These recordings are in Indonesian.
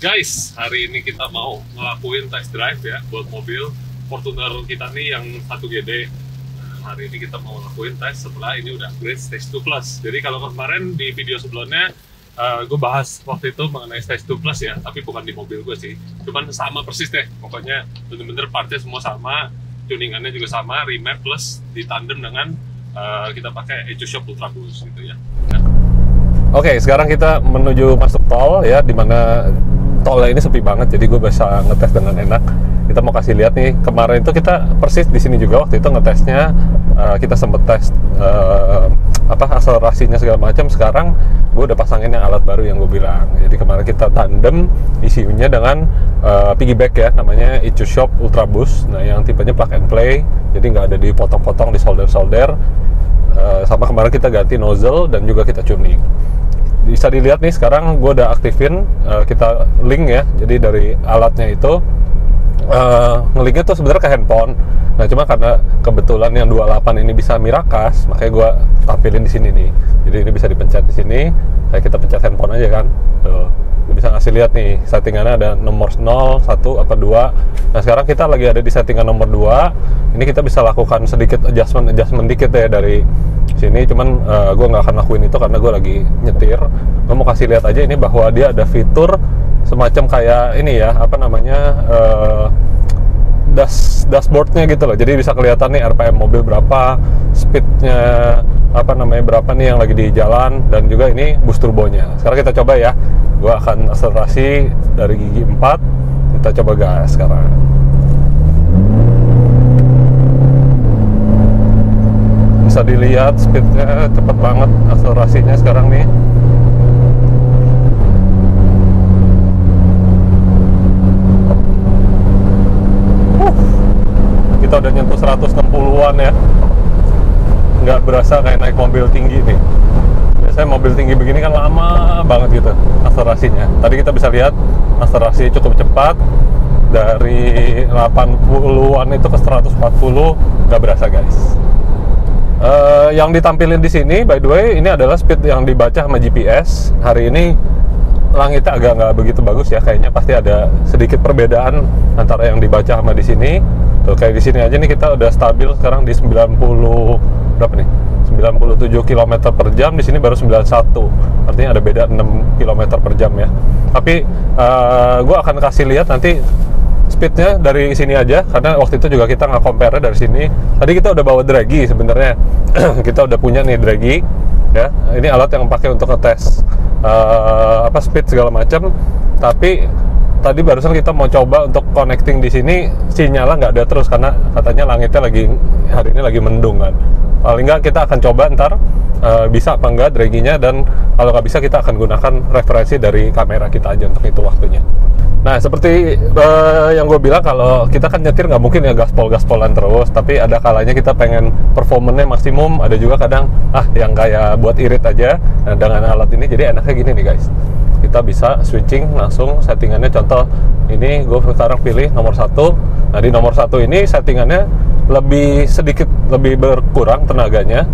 Guys, hari ini kita mau ngelakuin test drive ya buat mobil Fortuner kita nih yang 1GD. Hari ini kita mau ngelakuin tes setelah ini udah upgrade Stage 2 Plus. Jadi kalau kemarin di video sebelumnya gue bahas waktu itu mengenai Stage 2 Plus ya, tapi bukan di mobil gue sih. Cuman sama persis deh, pokoknya bener-bener partnya semua sama, tuningannya juga sama, remap plus ditandem dengan kita pakai EcoShop Ultra Boost gitu ya. Oke, sekarang kita menuju masuk tol ya, dimana tolnya ini sepi banget, jadi gue bisa ngetes dengan enak. Kita mau kasih lihat nih, kemarin itu kita persis di sini juga waktu itu ngetesnya, kita sempet tes akselerasinya segala macam. Sekarang gue udah pasangin yang alat baru yang gue bilang. Jadi kemarin kita tandem ECU-nya dengan piggyback ya, namanya EcoShop Ultra Boost. Nah, yang tipenya plug and play, jadi nggak ada dipotong-potong, di solder-solder. Sama kemarin kita ganti nozzle dan juga kita tuning. Bisa dilihat nih sekarang gue udah aktifin, kita link ya, jadi dari alatnya itu ngelinknya tuh sebenarnya ke handphone. Nah, cuma karena kebetulan yang 28 ini bisa Miracast, makanya gue tampilin di sini nih. Jadi ini bisa dipencet di sini, kayak kita pencet handphone aja kan. Tuh, lu bisa ngasih lihat nih settingannya ada nomor 0, 1, apa 2. Nah, sekarang kita lagi ada di settingan nomor 2. Ini kita bisa lakukan sedikit adjustment dikit ya dari sini. Cuman gue nggak akan lakuin itu karena gue lagi nyetir. Gue mau kasih lihat aja ini bahwa dia ada fitur semacam kayak ini ya, apa namanya, dashboardnya gitu loh. Jadi bisa kelihatan nih RPM mobil berapa, speednya apa namanya berapa nih yang lagi di jalan, dan juga ini boost turbonya. Sekarang kita coba ya. Gue akan akselerasi dari gigi 4. Kita coba gas sekarang. Bisa dilihat speednya cepet banget, akselerasinya sekarang nih. Kita udah nyentuh 160-an ya, nggak berasa kayak naik mobil tinggi nih. Biasanya mobil tinggi begini kan lama banget gitu akselerasinya. Tadi kita bisa lihat akselerasi cukup cepat, dari 80-an itu ke 140, nggak berasa guys. Yang ditampilin di sini, by the way, ini adalah speed yang dibaca sama GPS. Hari ini langitnya agak nggak begitu bagus ya, kayaknya pasti ada sedikit perbedaan antara yang dibaca sama di sini. Tuh, kayak di sini aja nih kita udah stabil sekarang di 90 berapa nih? 97 km per jam, di sini baru 91. Artinya ada beda 6 km per jam ya. Tapi gue akan kasih lihat nanti speednya dari sini aja, karena waktu itu juga kita nggak compare dari sini. Tadi kita udah bawa Dragy sebenarnya. Kita udah punya nih Dragy ya. Ini alat yang pakai untuk ngetes speed segala macam. Tapi tadi barusan kita mau coba untuk connecting di sini, sinyalnya nggak ada terus karena katanya langitnya hari ini lagi mendung kan. Paling nggak kita akan coba ntar bisa apa enggak Dragy-nya, dan kalau nggak bisa kita akan gunakan referensi dari kamera kita aja untuk itu waktunya. Nah, seperti yang gue bilang, kalau kita kan nyetir nggak mungkin ya gaspol-gaspolan terus, tapi ada kalanya kita pengen performanya maksimum, ada juga kadang yang kayak buat irit aja. Nah, dengan alat ini jadi enaknya gini nih guys, kita bisa switching langsung settingannya. Contoh ini gue sekarang pilih nomor 1. Nah, di nomor 1 ini settingannya sedikit lebih berkurang tenaganya,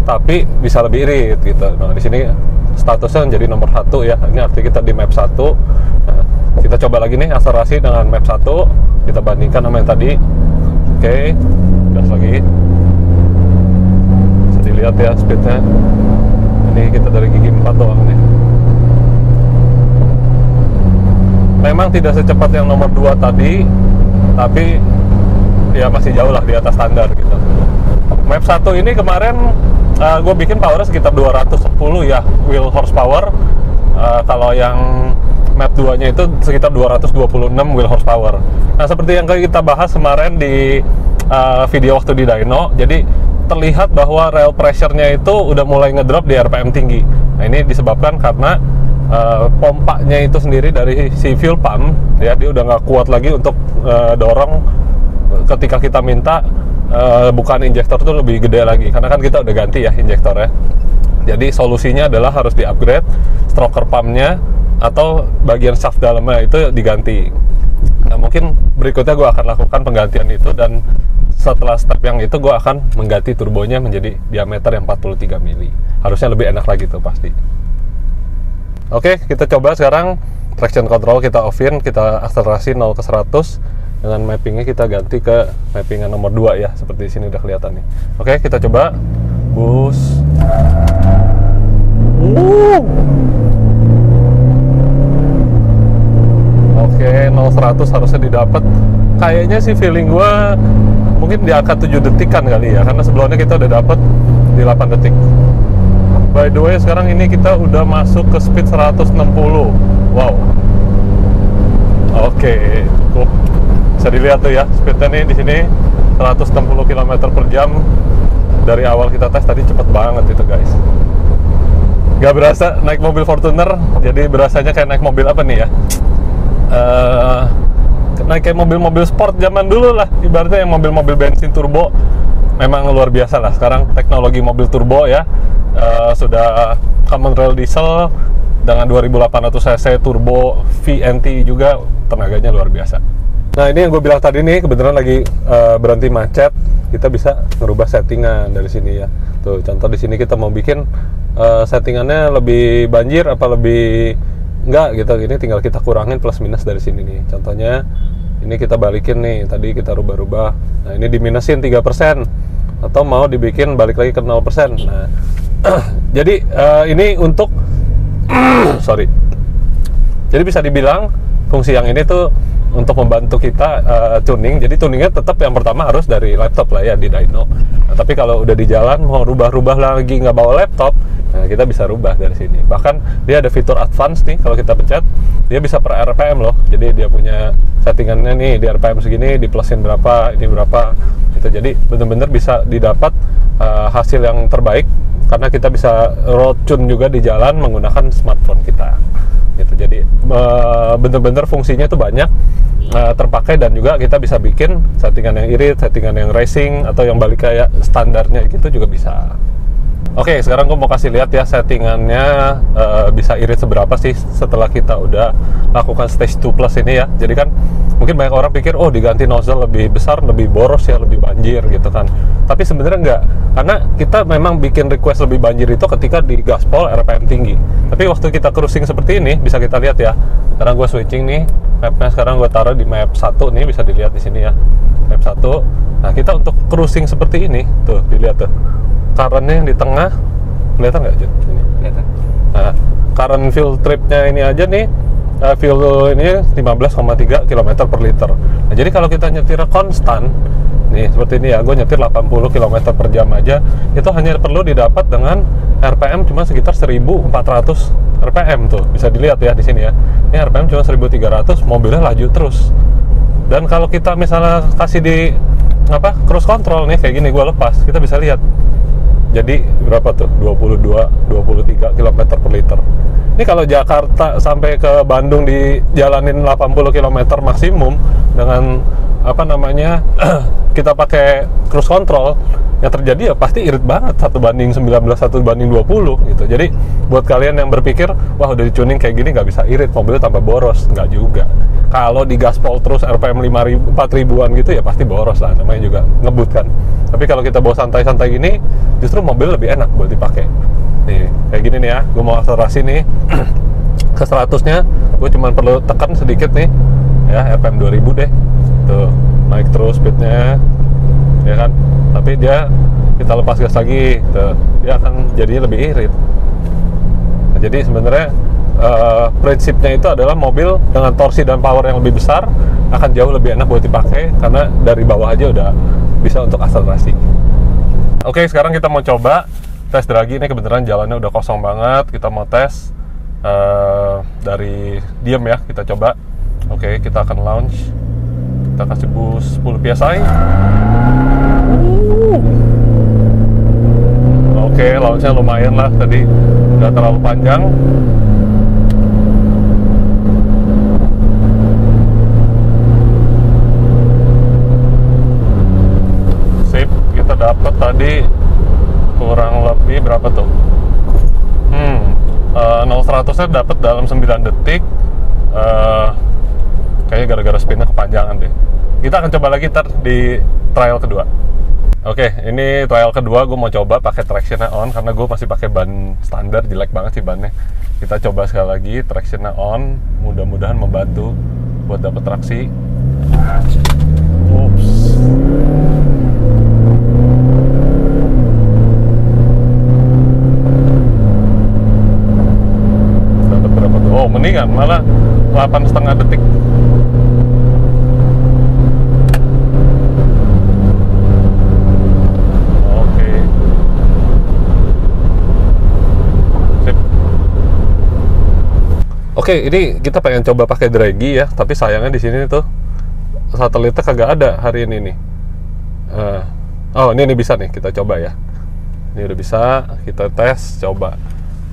tapi bisa lebih irit gitu. Nah, di sini statusnya menjadi nomor 1 ya. Ini arti kita di map 1. Nah, kita coba lagi nih akselerasi dengan map 1, kita bandingkan sama yang tadi. Oke, gas lagi. Bisa dilihat ya speednya. Ini kita dari gigi 4 doang nih. Memang tidak secepat yang nomor 2 tadi, tapi ya masih jauh lah di atas standar gitu. Map 1 ini kemarin gue bikin powernya sekitar 210 ya, wheel horsepower. Kalau yang map 2 nya itu sekitar 226 wheel horsepower. Nah, seperti yang kita bahas kemarin di video waktu di dyno, jadi terlihat bahwa rail pressure-nya itu udah mulai ngedrop di RPM tinggi. Nah, ini disebabkan karena pompanya itu sendiri dari si fuel pump ya, dia udah nggak kuat lagi untuk dorong ketika kita minta bukaan injektor tuh lebih gede lagi, karena kan kita udah ganti ya injektornya. Jadi solusinya adalah harus di-upgrade stroker pumpnya atau bagian shaft dalamnya itu diganti. Nah, mungkin berikutnya gue akan lakukan penggantian itu, dan setelah step yang itu gue akan mengganti turbonya menjadi diameter yang 43 mili. Harusnya lebih enak lagi tuh pasti. Oke, kita coba sekarang traction control kita off-in, kita akselerasi 0 ke 100. Dengan mappingnya kita ganti ke mapping yang nomor 2 ya, seperti di sini udah kelihatan nih. Oke, kita coba boost. Oke, 0-100 harusnya didapat. Kayaknya sih feeling gue mungkin di angka 7 detikan kali ya, karena sebelumnya kita udah dapat di 8 detik. By the way, sekarang ini kita udah masuk ke speed 160. Wow. Oke, cukup. Bisa dilihat tuh ya, speednya nih di sini 160 km per jam. Dari awal kita tes tadi cepet banget itu guys. Gak berasa naik mobil Fortuner, jadi berasanya kayak naik mobil apa nih ya? Naik kayak mobil-mobil sport zaman dulu lah, ibaratnya yang mobil-mobil bensin turbo. Memang luar biasa lah sekarang teknologi mobil turbo ya. Sudah common rail diesel dengan 2800 cc turbo VNT juga, tenaganya luar biasa. Nah ini yang gue bilang tadi nih, kebetulan lagi berhenti macet, kita bisa ngerubah settingan dari sini ya. Tuh contoh di sini kita mau bikin settingannya lebih banjir apa lebih enggak gitu, ini tinggal kita kurangin plus minus dari sini nih. Contohnya ini kita balikin nih, tadi kita rubah-rubah. Nah ini diminusin 3%, atau mau dibikin balik lagi ke 0%. Nah jadi ini untuk sorry, jadi bisa dibilang fungsi yang ini tuh untuk membantu kita tuning. Jadi tuningnya tetap yang pertama harus dari laptop lah ya, di dyno. Nah, tapi kalau udah di jalan mau rubah-rubah lagi nggak bawa laptop, nah kita bisa rubah dari sini. Bahkan dia ada fitur advance nih, kalau kita pencet dia bisa per RPM loh. Jadi dia punya settingannya nih, di RPM segini di plusin berapa, ini berapa gitu. Jadi bener-bener bisa didapat hasil yang terbaik, karena kita bisa road tune juga di jalan menggunakan smartphone kita gitu. Jadi bener-bener fungsinya itu banyak terpakai, dan juga kita bisa bikin settingan yang irit, settingan yang racing, atau yang balik kayak standarnya gitu juga bisa. Oke, sekarang gue mau kasih lihat ya settingannya bisa irit seberapa sih setelah kita udah lakukan stage 2 plus ini ya. Jadi kan mungkin banyak orang pikir, oh diganti nozzle lebih besar, lebih boros ya, lebih banjir gitu kan. Tapi sebenarnya enggak, karena kita memang bikin request lebih banjir itu ketika di gaspol RPM tinggi. Tapi waktu kita cruising seperti ini, bisa kita lihat ya. Sekarang gue switching nih, mapnya sekarang gue taruh di map 1 nih, bisa dilihat di sini ya, map 1. Nah kita untuk cruising seperti ini, tuh dilihat tuh. Current-nya yang di tengah, kelihatan nggak Jun? Ini. Kelihatan. Nah, current fuel trip-nya ini aja nih, fuel ini 15,3 km per liter. Nah, jadi kalau kita nyetir konstan, nih seperti ini ya, gue nyetir 80 km per jam aja, itu hanya perlu didapat dengan RPM cuma sekitar 1400 RPM tuh, bisa dilihat ya di sini ya. Ini RPM cuma 1300, mobilnya laju terus. Dan kalau kita misalnya kasih di cruise control nih kayak gini, gue lepas, kita bisa lihat. Jadi berapa tuh? 23 km per liter. Ini kalau Jakarta sampai ke Bandung dijalanin 80 km maksimum dengan kita pakai cruise control, yang terjadi ya pasti irit banget, 1:19, 1:20 gitu. Jadi buat kalian yang berpikir, wah udah di-tuning kayak gini nggak bisa irit, mobilnya tambah boros, nggak juga. Kalau di gaspol terus RPM 4.000-an gitu ya pasti boros lah, namanya juga ngebut kan. Tapi kalau kita bawa santai-santai gini, justru mobil lebih enak buat dipakai. Nih, kayak gini nih ya, gue mau akselerasi nih ke 100-nya, gue cuma perlu tekan sedikit nih, ya RPM 2000 deh. Tuh, naik terus speednya, ya kan. Tapi kita lepas gas lagi, tuh, dia akan jadinya lebih irit. Nah, jadi sebenarnya prinsipnya itu adalah mobil dengan torsi dan power yang lebih besar akan jauh lebih enak buat dipakai, karena dari bawah aja udah bisa untuk akselerasi. Oke, sekarang kita mau coba tes dragi. Ini kebetulan jalannya udah kosong banget, kita mau tes dari diem ya, kita coba. Oke, kita akan launch, kita kasih boost 10 PSI. Oke, launchnya lumayan lah, tadi nggak terlalu panjang. Dapat tadi kurang lebih berapa tuh? 0-100 nya dapat dalam 9 detik. Kayaknya gara-gara spinnya kepanjangan deh. Kita akan coba lagi di trial kedua. Oke, ini trial kedua gue mau coba pakai tractionnya on karena gue masih pakai ban standar, jelek banget sih bannya. Kita coba sekali lagi tractionnya on, mudah-mudahan membantu buat dapat traksi. Ups. Dapat berapa tuh? Oh, mendingan malah 8,5 detik. Oke, ini kita pengen coba pakai draggy ya, tapi sayangnya di sini tuh satelitnya kagak ada hari ini nih. Oh, ini bisa nih, kita coba ya. Ini udah bisa, kita tes, coba.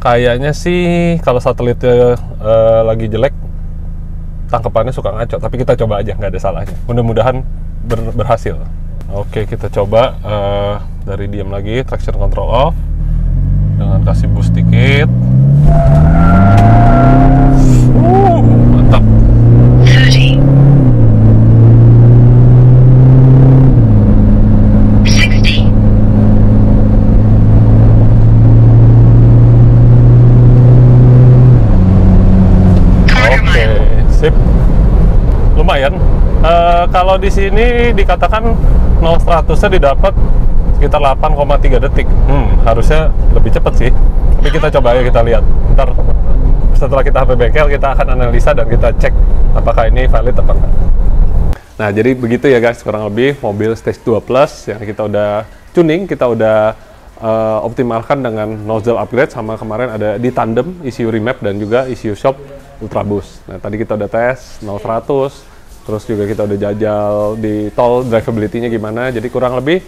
Kayaknya sih kalau satelitnya lagi jelek, tangkapannya suka ngaco. Tapi kita coba aja, nggak ada salahnya. Mudah-mudahan berhasil. Oke, kita coba dari diam lagi, traction control off, dengan kasih boost dikit. Mantap. 30, 60. Oke, sip. Lumayan. Kalau di sini dikatakan 0-100-nya didapat sekitar 8,3 detik. Harusnya lebih cepat sih. Tapi kita coba ya, kita lihat. Ntar setelah kita sampai bengkel, kita akan analisa dan kita cek apakah ini valid apa enggak. Nah, jadi begitu ya guys, kurang lebih mobil Stage 2 Plus yang kita udah tuning, kita udah optimalkan dengan nozzle upgrade, sama kemarin ada di tandem ECU remap dan juga ECU shop Ultra Boost. Nah, tadi kita udah tes 0-100, terus juga kita udah jajal di tol drivability-nya gimana. Jadi kurang lebih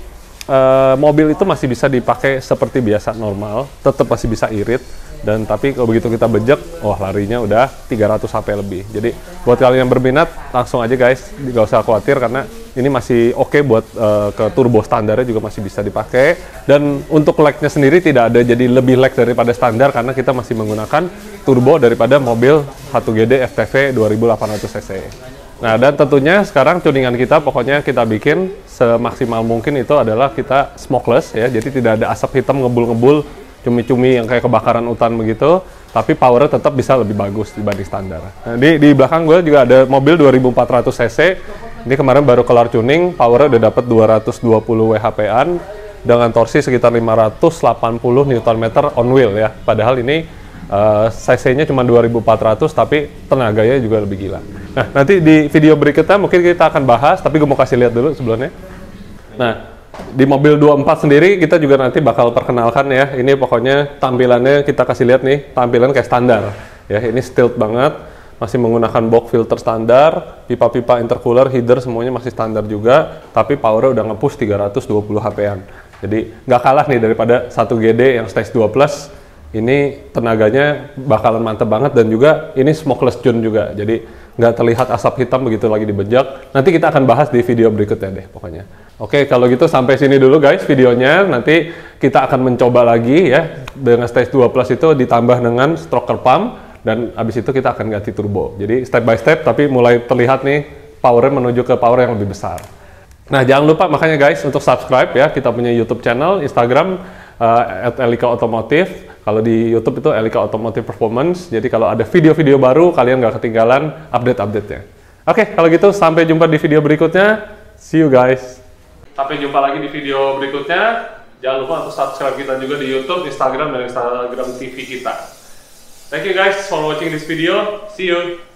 mobil itu masih bisa dipakai seperti biasa normal, tetap masih bisa irit. Dan tapi kalau begitu kita bejek, wah larinya udah 300 HP lebih. Jadi buat kalian yang berminat, langsung aja guys, nggak usah khawatir karena ini masih oke buat ke turbo standarnya juga masih bisa dipakai. Dan untuk lag-nya sendiri tidak ada jadi lebih lag daripada standar karena kita masih menggunakan turbo daripada mobil 1GD FTV 2800 cc. Nah, dan tentunya sekarang tuningan kita pokoknya kita bikin semaksimal mungkin itu adalah kita smokeless ya, jadi tidak ada asap hitam ngebul-ngebul cumi-cumi yang kayak kebakaran hutan begitu, tapi powernya tetap bisa lebih bagus dibanding standar. Nah, di belakang gue juga ada mobil 2400 cc, ini kemarin baru kelar tuning, powernya udah dapat 220 WHP-an dengan torsi sekitar 580 Nm on wheel ya, padahal ini cc-nya cuma 2400 tapi tenaganya juga lebih gila. Nah, nanti di video berikutnya mungkin kita akan bahas, tapi gue mau kasih lihat dulu sebelumnya. Nah, di mobil 24 sendiri kita juga nanti bakal perkenalkan ya. Ini pokoknya tampilannya kita kasih lihat nih, tampilan kayak standar. Ya, ini stealth banget, masih menggunakan box filter standar, pipa-pipa intercooler, header semuanya masih standar juga, tapi powernya udah nge-push 320 HP-an. Jadi nggak kalah nih daripada 1GD yang Stage 2 Plus. Ini tenaganya bakalan mantep banget dan juga ini smokeless tune juga. Jadi nggak terlihat asap hitam begitu lagi dibejak. Nanti kita akan bahas di video berikutnya deh pokoknya. Oke, kalau gitu sampai sini dulu guys videonya. Nanti kita akan mencoba lagi ya dengan Stage 2 Plus itu ditambah dengan stroker pump dan abis itu kita akan ganti turbo. Jadi step by step tapi mulai terlihat nih powernya menuju ke power yang lebih besar. Nah, jangan lupa makanya guys untuk subscribe ya, kita punya YouTube channel, Instagram @Elika Otomotif. Kalau di YouTube itu Elika Automotive Performance. Jadi kalau ada video-video baru, kalian nggak ketinggalan update-update-nya. Oke, kalau gitu sampai jumpa di video berikutnya. See you guys. Sampai jumpa lagi di video berikutnya. Jangan lupa untuk subscribe kita juga di YouTube, Instagram, dan Instagram TV kita. Thank you guys for watching this video. See you.